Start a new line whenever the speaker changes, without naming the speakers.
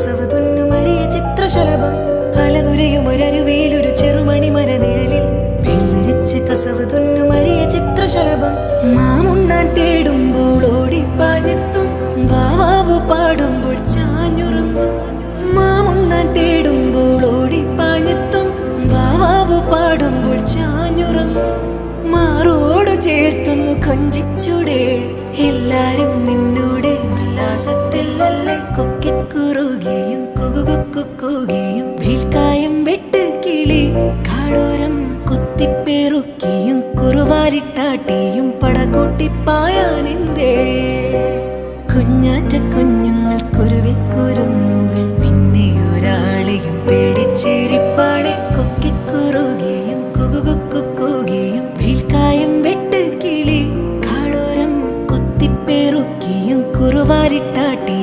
കസവ് തുന്നുമറിയ ചിത്രശലഭം അലനുരയുമൊരരുവിയിലൊരു ചെറുമണി മരനിഴലിൽ വെള്ളിരിച്ച് കസവ് തുന്നുമറിയ ചിത്രശലഭം മാമുണ്ണാൻ തേടുമ്പോൾ ഓടിപ്പാഞ്ഞെത്തും വാവാവു പാടുമ്പോൾ ചാഞ്ഞുറങ്ങും മാമുണ്ണാൻ തേടുമ്പോൾ ഓടിപ്പാഞ്ഞെത്തും വാവാവു പാടുമ്പോൾ ചാഞ്ഞുറങ്ങും മാറോട് ചേർത്തൊന്നു കൊഞ്ചിച്ചൂടെ എല്ലാരും നിന്നോടെ ഉല്ലാസത്തിലല്ലേ കൊക്കിക്കുറുകിയും കുകുകുക്കുകുകയും വീൽക്കായം വെട്ട് കിളി കാടോരം കുത്തിപ്പേറുക്കിയും കുറുവാലിട്ടാട്ടിയും പടകൂട്ടിപ്പായാനെന്തേ കുഞ്ഞാറ്റ കുഞ്ഞുങ്ങൾ കുരുവിക്കുരുന്നുകൾ നിന്നെ ഒരാളെയും പേടിച്ചേരിപ്പാടെ കൊക്കിക്കുറുകിയും കുകുകുക്കുകുകയും വീൽക്കായം വെട്ട് കിളി കാടോരം കുത്തിപ്പേറുക്കിയും കുറുവാലിട്ടാട്ടി